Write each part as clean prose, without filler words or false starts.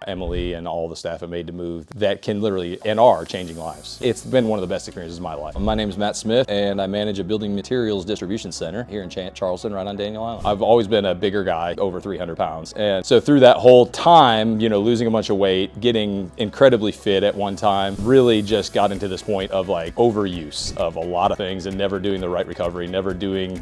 Emily and all the staff at Made to Move that can literally and are changing lives. It's been one of the best experiences of my life. My name is Matt Smith and I manage a building materials distribution center here in Charleston, right on Daniel Island. I've always been a bigger guy, over 300 pounds. And so through that whole time, losing a bunch of weight, getting incredibly fit at one time, really just got into this point of like overuse of a lot of things and never doing the right recovery,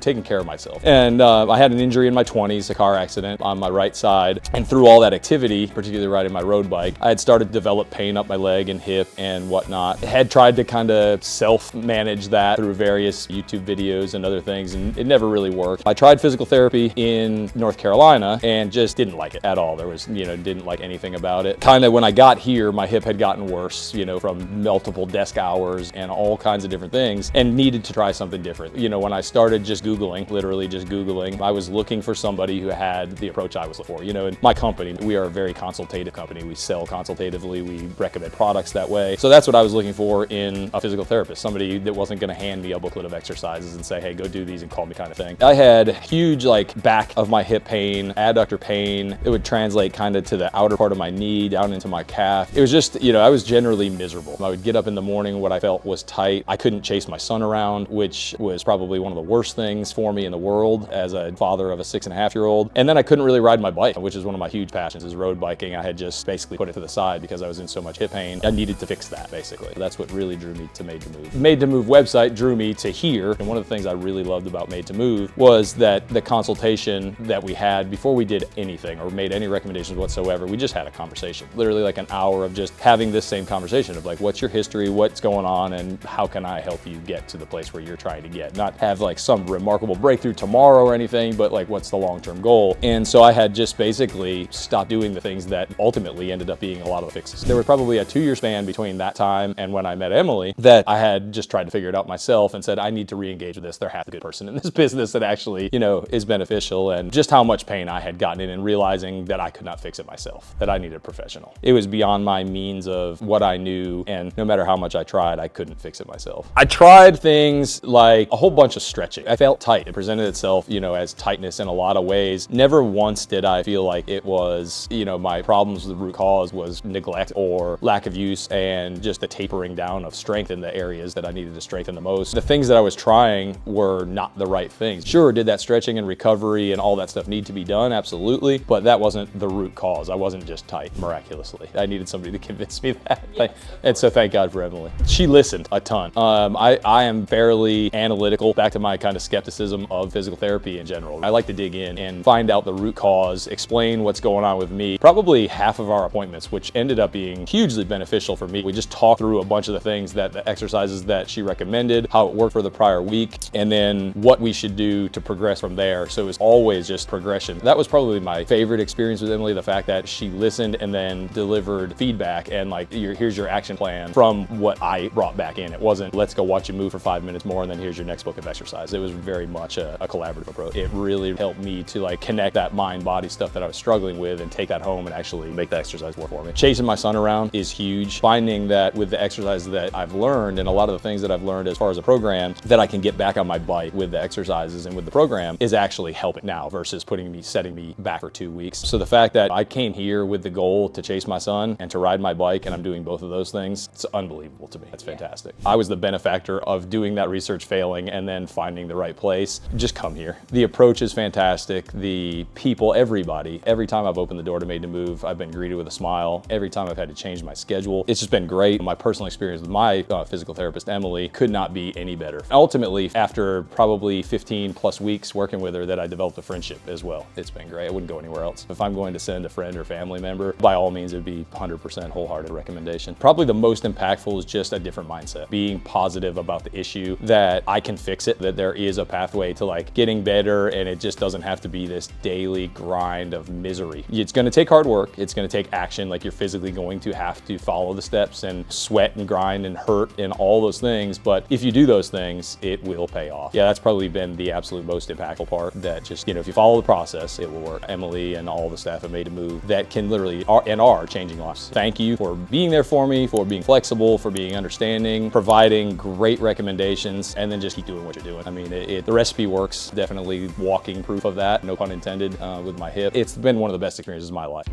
taking care of myself. And I had an injury in my 20s, a car accident on my right side. And through all that activity, particularly riding my road bike, I had started to develop pain up my leg and hip and whatnot. I had tried to kind of self-manage that through various YouTube videos and other things, and it never really worked. I tried physical therapy in North Carolina and just didn't like it at all. There was, didn't like anything about it. Kind of when I got here, my hip had gotten worse, from multiple desk hours and all kinds of different things, and needed to try something different. When I started just Googling, literally just Googling, I was looking for somebody who had the approach I was looking for. In my company, we are a very consultative company. We sell consultatively, we recommend products that way. So that's what I was looking for in a physical therapist, somebody that wasn't gonna hand me a booklet of exercises and say, hey, go do these and call me kind of thing. I had huge back of my hip pain, adductor pain. It would translate kind of to the outer part of my knee, down into my calf. It was just, I was generally miserable. I would get up in the morning, what I felt was tight. I couldn't chase my son around, which was probably one of the worst things for me in the world as a father of a 6.5-year-old. And then I couldn't really ride my bike, which is one of my huge passions, is road biking. I had just basically put it to the side because I was in so much hip pain. I needed to fix that, basically. That's what really drew me to Made to Move. Made to Move website drew me to here. And one of the things I really loved about Made to Move was that the consultation that we had before we did anything or made any recommendations whatsoever, we just had a conversation. Literally like an hour of just having this same conversation of what's your history, what's going on, and how can I help you get to the place where you're trying to get. Not have some remarkable breakthrough tomorrow or anything, but what's the long-term goal. And so I had just basically stopped doing the things that ultimately ended up being a lot of the fixes. There was probably a 2-year span between that time and when I met Emily that I had just tried to figure it out myself and said, I need to re-engage with this. There has to be a good person in this business that actually, is beneficial, and just how much pain I had gotten in and realizing that I could not fix it myself, that I needed a professional. It was beyond my means of what I knew, and no matter how much I tried, I couldn't fix it myself. I tried things like a whole bunch of stretching. I felt tight. It presented itself, as tightness in a lot of ways. Never once did I feel like it was, my problems, the root cause was neglect or lack of use and just a tapering down of strength in the areas that I needed to strengthen the most. The things that I was trying were not the right things. Sure, did that stretching and recovery and all that stuff need to be done? Absolutely. But that wasn't the root cause. I wasn't just tight, miraculously. I needed somebody to convince me that. And so thank God for Emily. She listened a ton. I am fairly analytical, back to my kind of skepticism of physical therapy in general. I like to dig in and find out the root cause, explain what's going on with me. Probably half of our appointments, which ended up being hugely beneficial for me. We just talked through a bunch of the things the exercises that she recommended, how it worked for the prior week, and then what we should do to progress from there. So it was always just progression. That was probably my favorite experience with Emily, the fact that she listened and then delivered feedback and here's your action plan from what I brought back in. It wasn't, let's go watch you move for 5 minutes more and then here's your next book of exercise. It was very much a collaborative approach. It really helped me to connect that mind-body stuff that I was struggling with and take that home and actually make the exercise work for me. Chasing my son around is huge. Finding that with the exercises that I've learned and a lot of the things that I've learned as far as a program, that I can get back on my bike with the exercises and with the program is actually helping now versus setting me back for 2 weeks. So the fact that I came here with the goal to chase my son and to ride my bike, and I'm doing both of those things, it's unbelievable to me. It's fantastic. I was the benefactor of doing that research, failing, and then finding the right place. Just come here. The approach is fantastic. The people, everybody, every time I've opened the door to Made to Move, I've been greeted with a smile. Every time I've had to change my schedule, it's just been great. My personal experience with my physical therapist, Emily, could not be any better. Ultimately, after probably 15 plus weeks working with her, that I developed a friendship as well. It's been great. I wouldn't go anywhere else. If I'm going to send a friend or family member, by all means, it'd be 100% wholehearted recommendation. Probably the most impactful is just a different mindset. Being positive about the issue, that I can fix it, that there is a pathway to getting better, and it just doesn't have to be this daily grind of misery. It's gonna take hard work. It's gonna take action. You're physically going to have to follow the steps and sweat and grind and hurt and all those things. But if you do those things, it will pay off. Yeah, that's probably been the absolute most impactful part, that just, if you follow the process, it will work. Emily and all the staff at Made to Move that can literally are changing lives. Thank you for being there for me, for being flexible, for being understanding, providing great recommendations, and then just keep doing what you're doing. I mean, the recipe works. Definitely walking proof of that, no pun intended, with my hip. It's been one of the best experiences of my life.